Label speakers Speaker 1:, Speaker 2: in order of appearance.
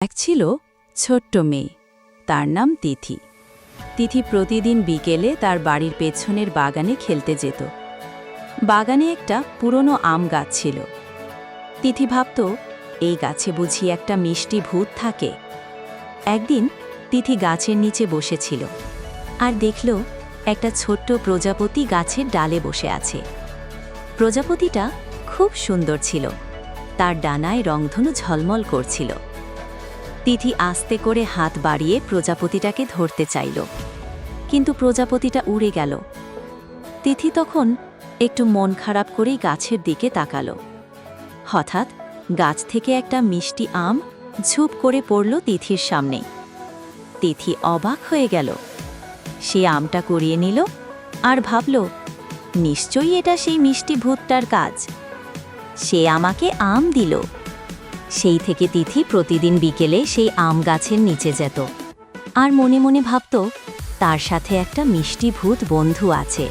Speaker 1: এক ছিল ছোট্ট মেয়ে, তার নাম তিথি। তিথি প্রতিদিন বিকেলে তার বাড়ির পেছনের বাগানে খেলতে যেত। বাগানে একটা পুরনো আম গাছ ছিল। তিথি ভাবত, এই গাছে বুঝি একটা মিষ্টি ভূত থাকে। একদিন তিথি গাছের নিচে বসেছিল আর দেখল একটা ছোট্ট প্রজাপতি গাছের ডালে বসে আছে। প্রজাপতিটা খুব সুন্দর ছিল, তার ডানায় রংধনু ঝলমল করছিল। তিথি আস্তে করে হাত বাড়িয়ে প্রজাপতিটাকে ধরতে চাইল, কিন্তু প্রজাপতিটা উড়ে গেল। তিথি তখন একটু মন খারাপ করেই গাছের দিকে তাকালো। হঠাৎ গাছ থেকে একটা মিষ্টি আম ঝুপ করে পড়ল তিথির সামনে। তিথি অবাক হয়ে গেল। সে আমটা কুড়িয়ে নিল আর ভাবল, নিশ্চয়ই এটা সেই মিষ্টি ভূতটার কাজ। সে আমাকে আম দিল। সেই থেকে তিথি প্রতিদিন বিকেলে সেই আম গাছের নিচে যেত আর মনে মনে ভাবত, তার সাথে একটা মিষ্টি ভূত বন্ধু আছে।